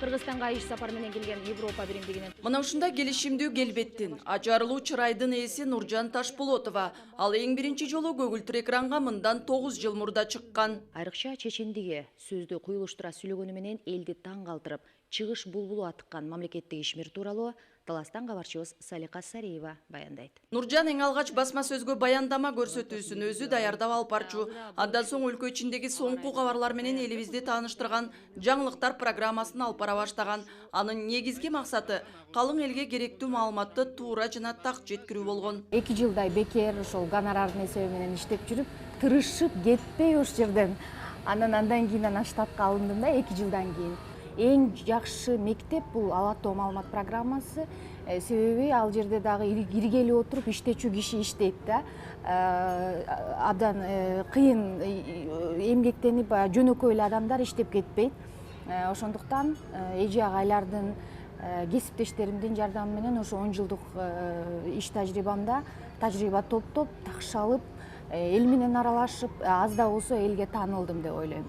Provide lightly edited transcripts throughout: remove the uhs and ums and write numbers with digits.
Кыргызстанга иш сапар менен келген Европа биримдигинин. Мына ушундай келишимдүү келбеттин, ажарылуу чырайдын ээси Нуржан Ташполотова. Ал эң биринчи жолу көгүлтүр экранга мындан 9 жыл мурда чыккан. Айрыкча чечендиги сөздү куюлуштура сүйлөгөнү менен элди таң калтырып, чыгыш булбулу атыккан мамлекеттик ишмер тууралуу Таластан кабарчыбыз Салика Сариева баяндайт. Нуржан эң алгач басма сөзгө баяндама көрсөтүүсүн өзү даярдап алып барчу. Андан соң өлкө ичиндеги соңку кабарлар менен элибизди тааныштырган жаңылыктар программасын алып бара баштаган. Анын негизги максаты калың элге керектүү маалыматты туура жана так жеткирүү болгон. 2 жылдай бекер ошол гонорардын эсеби менен иштеп жүрүп, тырышып кетпей ошол жерден. Андан кийин штатка алындым да 2 жылдан кийин. Эң жакшы мектеп бул Ала Тоо маалымат программасы. Себеби ал жерде дагы иргели отуруп иштечү киши иштейт да. Абдан кыйын эмгектенип жөнөкөй эле адамдар иштеп кетпейт. Ошондуктан эже агайлардын, кесиптештеримдин жардамы менен ошо 10 жылдык иш тажрыйбамда тажрыйба топтоп, такшалып, эл менен аралашып, аз да болсо элге таанылдым деп ойлойм.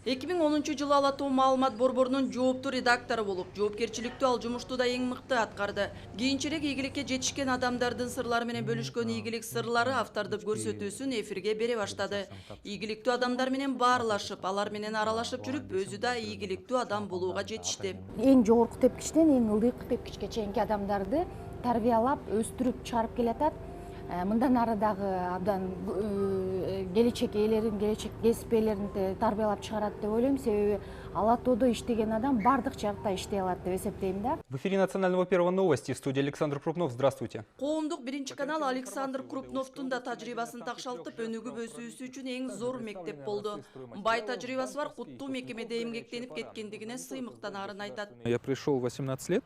2010 жылы Ала Тоо маалымат борборунун жооптуу редактору болуп, жоопкерчиликтүү ал жумушту да эң мыкты аткарды. Кийинчерээк ийгиликке жетишкен адамдардын сырлары менен бөлүшкөн ийгилик сырлары автордук көрсөтүүсүн эфирге бере баштады. Ийгиликтүү адамдар менен баарлашып, алар менен аралашып жүрүп, өзү да ийгиликтүү адам болууга жетишти. Эң жогорку тепкичтен эң ылдыйкы тепкичке чейинки адамдарды тарбиялап, өстүрүп чыгарып келатат. Мындан ары дагы абдан келечек ээлерин, келечек кесип ээлерин тарбиялап чыгарат деп ойлойм. Себеби Ала Тоодо иштеген адам бардык жакта иштей алат деп эсептейм да. В эфире национального первого новости. В студии Александр Крупнов. Здравствуйте. Коомдук биринчи канал Александр Крупновдун да тажрыйбасын такшалтып, өнүгүп өсүүсү үчүн эң зор мектеп болду. Бай тажрыйбасы бар, куттуу мекемеде эмгектенип кеткендигине сыймыктанаарын айтат. Я пришел 18 лет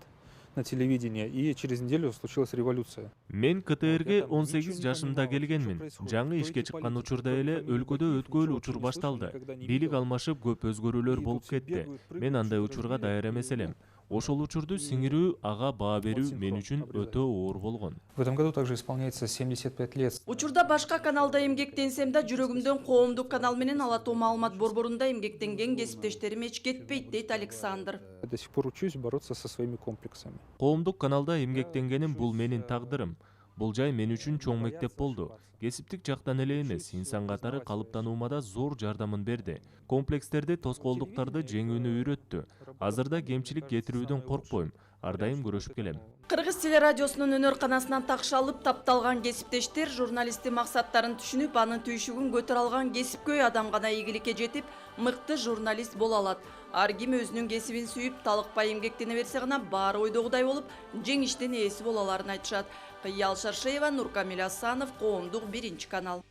на телевидение, и через неделю случилась революция. Мен КТРге 18 жашымда келгенмин. Жаңы ишке чыккан учурда эле өлкөдө өткөөл учур башталды. Бийлик алмашып көп өзгөрүүлөр болуп кетти. Мен андай учурга даяр эмес элем. Ошол учурду сиңирүү, ага баа берүү мен үчүн өтө оор болгон. В этом году также исполняется 75 лет. Учурда башка каналда эмгектенсем да, жүрөгүмдөн коомдук канал менен Ала Тоо маалымат борборунда эмгектенген кесиптештерим эч кетпейт, дейт Александр. Я до сих пор учусь бороться со своими комплексами. Коомдук каналда эмгектенгеним бул менин тагдырым. Бул жай мен үчүн чоң мектеп болду. Кесиптик жактан эле эмес, инсан катары калыптануумда да зор жардамын берди. Комплекстерди, тоскоолдуктарды жеңүүнү үйрөттү. Азырда кемчилик кетирүүдөн коркпойм. Ар дайым күрөшүп келем. Кыргыз телерадиосунун өнөр канасынан такшалып тапталган кесиптештер журналисттин максаттарын түшүнүп, анын түйшүгүн көтөрө алган кесипкөй адам гана ийгиликке жетип, мыкты журналист боло алат. Ар ким өзүнүн кесибин сүйүп, талыкпай эмгектене берсе гана баары ойдогудай болуп, жеңиштин ээси боло аларын айтышат. Кыял Шаршеева, Нуркамил Асанов, Коомдук биринчи канал.